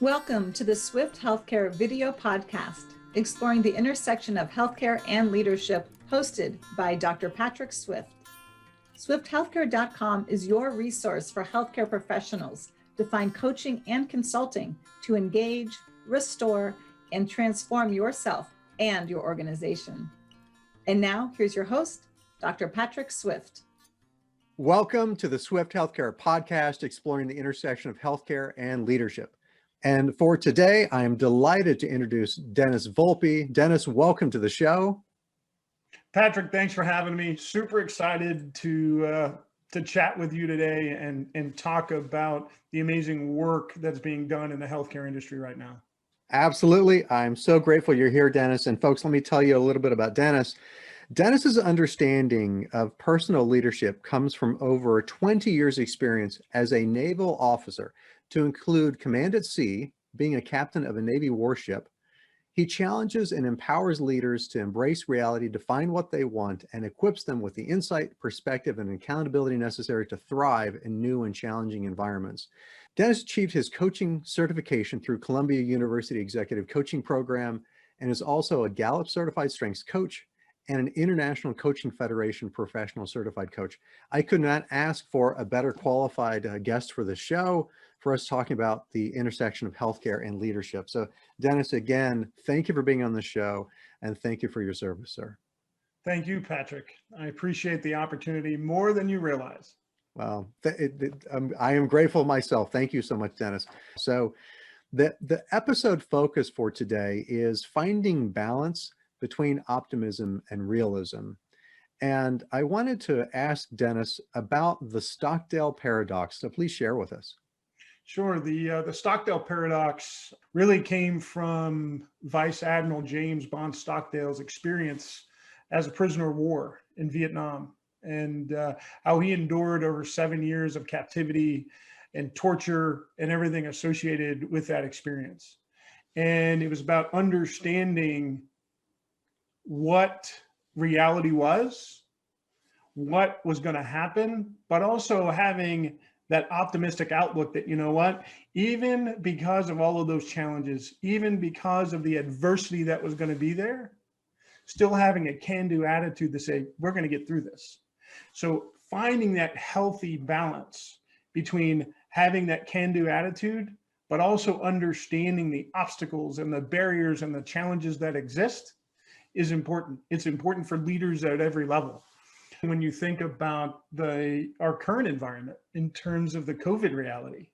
Welcome to the Swift Healthcare video podcast, exploring the intersection of healthcare and leadership, hosted by Dr. Patrick Swift. SwiftHealthcare.com is your resource for healthcare professionals to find coaching and consulting to engage, restore, and transform yourself and your organization. And now, here's your host, Dr. Patrick Swift. Welcome to the Swift Healthcare podcast, exploring the intersection of healthcare and leadership. And for today, I am delighted to introduce Dennis Volpe. Dennis, welcome to the show. Patrick, thanks for having me. Super excited to chat with you today and talk about the amazing work that's being done in the healthcare industry right now. Absolutely. I'm so grateful you're here, Dennis. And folks, let me tell you a little bit about Dennis. Dennis's understanding of personal leadership comes from over 20 years experience as a naval officer, to include command at sea, being a captain of a Navy warship. He challenges and empowers leaders to embrace reality, define what they want, and equips them with the insight, perspective, and accountability necessary to thrive in new and challenging environments. Dennis achieved his coaching certification through Columbia University Executive Coaching Program and is also a Gallup Certified Strengths Coach and an International Coaching Federation Professional Certified Coach. I could not ask for a better qualified guest for the show, for us talking about the intersection of healthcare and leadership. So Dennis, again, thank you for being on the show and thank you for your service, sir. Thank you, Patrick. I appreciate the opportunity more than you realize. Well, I am grateful myself. Thank you so much, Dennis. So the episode focus for today is finding balance between optimism and realism. And I wanted to ask Dennis about the Stockdale paradox. So please share with us. Sure. The Stockdale paradox really came from Vice Admiral James Bond Stockdale's experience as a prisoner of war in Vietnam, and how he endured over 7 years of captivity and torture and everything associated with that experience. And it was about understanding what reality was, what was going to happen, but also having that optimistic outlook that, you know what, even because of all of those challenges, even because of the adversity that was going to be there, still having a can-do attitude to say, we're going to get through this. So finding that healthy balance between having that can-do attitude, but also understanding the obstacles and the barriers and the challenges that exist is important. It's important for leaders at every level. When you think about our current environment in terms of the COVID reality,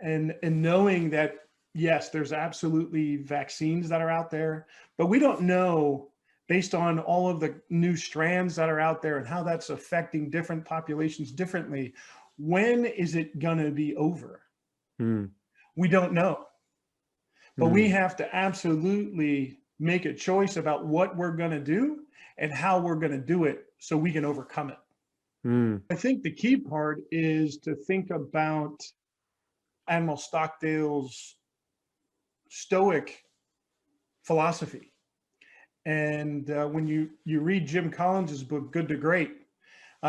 and knowing that, yes, there's absolutely vaccines that are out there, but we don't know, based on all of the new strands that are out there and how that's affecting different populations differently, when is it gonna be over? We don't know. But we have to absolutely make a choice about what we're going to do and how we're going to do it so we can overcome it. I think the key part is to think about Admiral Stockdale's stoic philosophy. And when you read Jim Collins's book, Good to Great,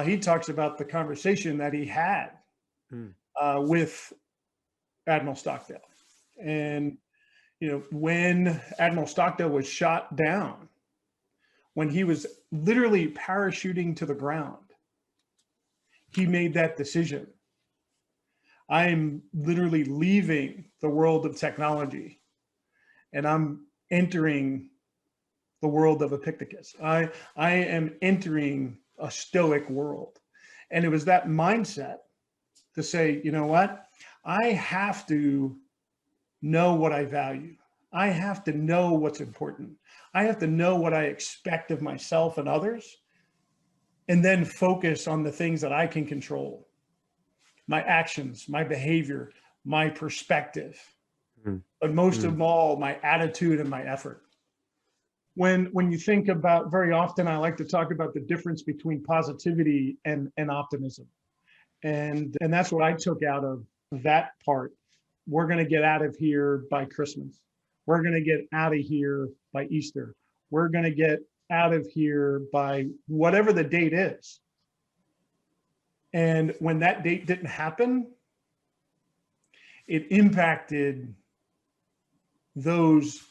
he talks about the conversation that he had with Admiral Stockdale. And when Admiral Stockdale was shot down, when he was literally parachuting to the ground, he made that decision. I am literally leaving the world of technology and I'm entering the world of Epictetus. I am entering a stoic world. And it was that mindset to say, you know what? I have to know what I value. I have to know what's important. I have to know what I expect of myself and others, and then focus on the things that I can control. My actions, my behavior, my perspective, but most of all, my attitude and my effort. When you think about, very often I like to talk about the difference between positivity and optimism. And that's what I took out of that part. We're going to get out of here by Christmas. We're going to get out of here by Easter. We're going to get out of here by whatever the date is. And when that date didn't happen, it impacted those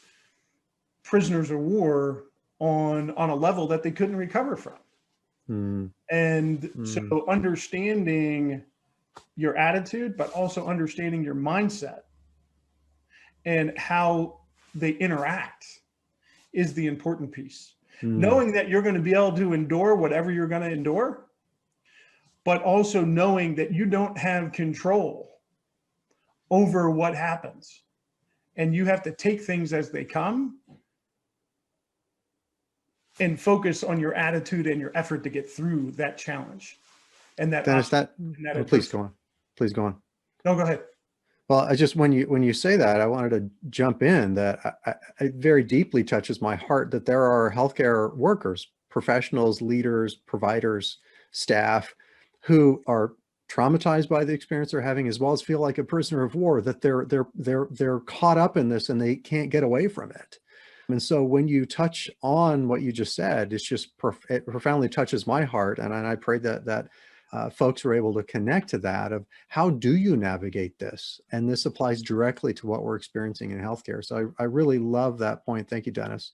prisoners of war on a level that they couldn't recover from. And so understanding your attitude, but also understanding your mindset and how they interact is the important piece. Knowing that you're going to be able to endure whatever you're going to endure, but also knowing that you don't have control over what happens. And you have to take things as they come and focus on your attitude and your effort to get through that challenge. And that, Dennis, please go on. Please go on. No, go ahead. Well, I just, when you say that, I wanted to jump in that it very deeply touches my heart that there are healthcare workers, professionals, leaders, providers, staff who are traumatized by the experience they're having, as well as feel like a prisoner of war, that they're caught up in this and they can't get away from it. And so when you touch on what you just said, it's just it profoundly touches my heart. And I pray that folks are able to connect to that of how do you navigate this? And this applies directly to what we're experiencing in healthcare. So I really love that point. Thank you, Dennis.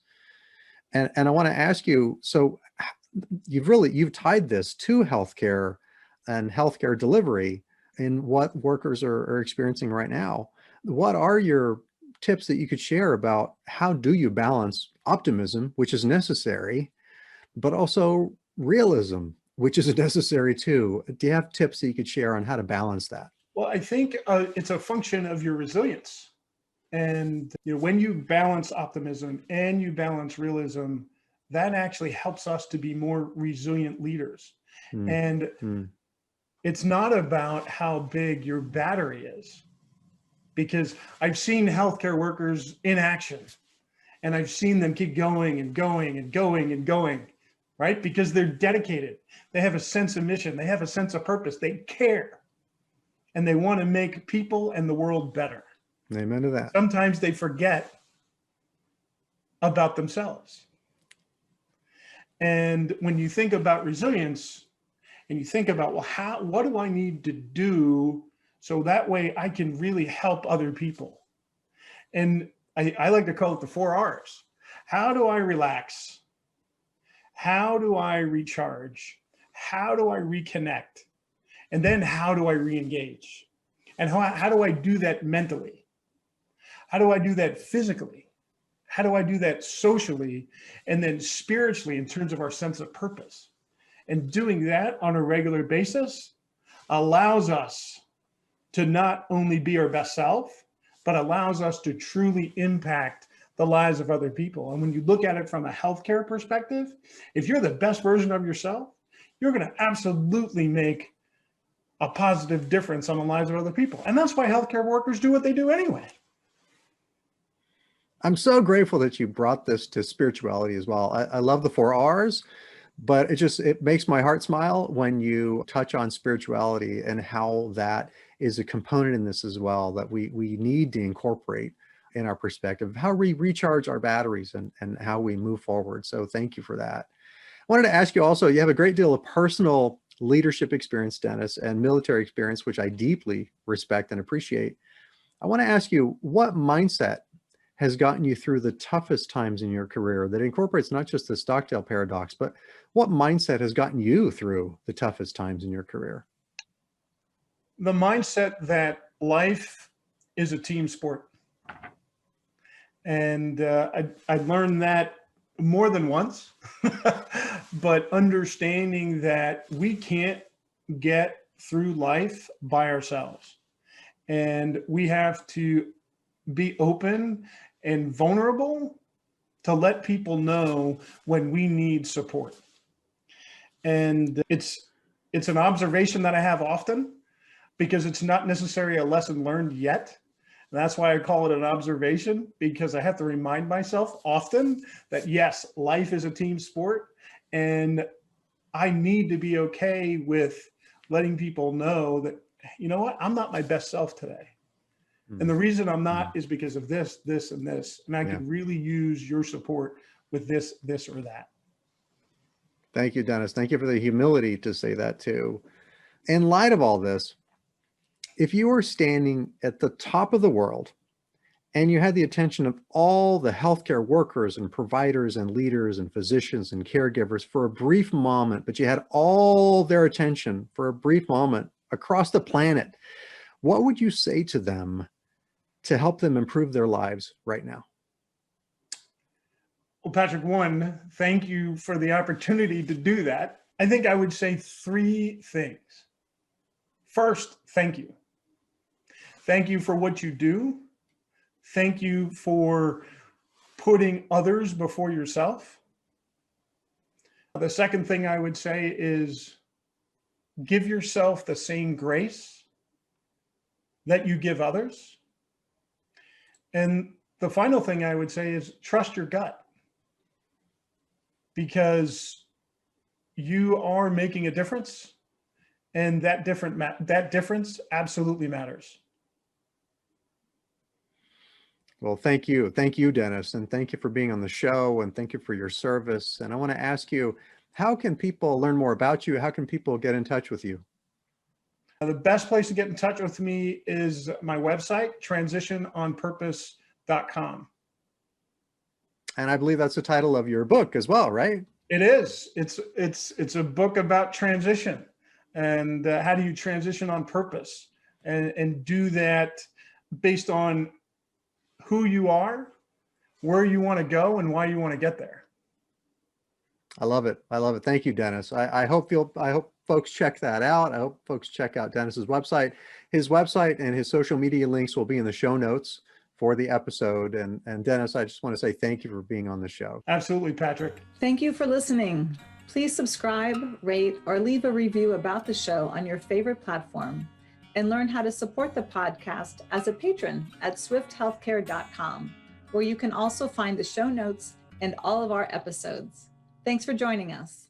And I want to ask you, so you've tied this to healthcare and healthcare delivery in what workers are experiencing right now. What are your tips that you could share about how do you balance optimism, which is necessary, but also realism, which is necessary too? Do you have tips that you could share on how to balance that? Well, I think it's a function of your resilience. And when you balance optimism and you balance realism, that actually helps us to be more resilient leaders. And it's not about how big your battery is, because I've seen healthcare workers in action and I've seen them keep going and going and going and going, right? Because they're dedicated. They have a sense of mission. They have a sense of purpose. They care and they want to make people and the world better. Amen to that. Sometimes they forget about themselves. And when you think about resilience and you think about, well, what do I need to do so that way I can really help other people? And I like to call it the 4 R's. How do I relax? How do I recharge? How do I reconnect? And then how do I re-engage? And how do I do that mentally? How do I do that physically? How do I do that socially? And then spiritually in terms of our sense of purpose? And doing that on a regular basis allows us to not only be our best self, but allows us to truly impact the lives of other people. And when you look at it from a healthcare perspective, if you're the best version of yourself, you're going to absolutely make a positive difference on the lives of other people. And that's why healthcare workers do what they do anyway. I'm so grateful that you brought this to spirituality as well. I love the 4 R's, but it makes my heart smile when you touch on spirituality and how that is a component in this as well, that we need to incorporate in our perspective, how we recharge our batteries and how we move forward. So thank you for that. I wanted to ask you also, you have a great deal of personal leadership experience, Dennis, and military experience, which I deeply respect and appreciate. I want to ask you, what mindset has gotten you through the toughest times in your career that incorporates not just the Stockdale paradox, but what mindset has gotten you through the toughest times in your career? The mindset that life is a team sport. And I learned that more than once, but understanding that we can't get through life by ourselves. And we have to be open and vulnerable to let people know when we need support. And it's an observation that I have often, because it's not necessarily a lesson learned yet. And that's why I call it an observation, because I have to remind myself often that yes, life is a team sport, and I need to be okay with letting people know that, you know what, I'm not my best self today. And the reason I'm not is because of this, this, and this. And I could really use your support with this, this, or that. Thank you, Dennis. Thank you for the humility to say that too. In light of all this, if you were standing at the top of the world And you had the attention of all the healthcare workers and providers and leaders and physicians and caregivers for a brief moment, but you had all their attention for a brief moment across the planet. What would you say to them to help them improve their lives right now? Well, Patrick, one, thank you for the opportunity to do that. I think I would say three things. First, thank you. Thank you for what you do. Thank you for putting others before yourself. The second thing I would say is give yourself the same grace that you give others. And the final thing I would say is trust your gut, because you are making a difference, and that difference absolutely matters. Well, thank you. Thank you, Dennis. And thank you for being on the show, and thank you for your service. And I want to ask you, how can people learn more about you? How can people get in touch with you? The best place to get in touch with me is my website, transitiononpurpose.com. And I believe that's the title of your book as well, right? It is. It's a book about transition, and how do you transition on purpose, and do that based on who you are, where you want to go, and why you want to get there. I love it. I love it. Thank you, Dennis. I hope folks check that out. I hope folks check out Dennis's website. His website and his social media links will be in the show notes for the episode. And Dennis, I just want to say thank you for being on the show. Absolutely, Patrick. Thank you for listening. Please subscribe, rate, or leave a review about the show on your favorite platform, and learn how to support the podcast as a patron at swifthealthcare.com, where you can also find the show notes and all of our episodes. Thanks for joining us.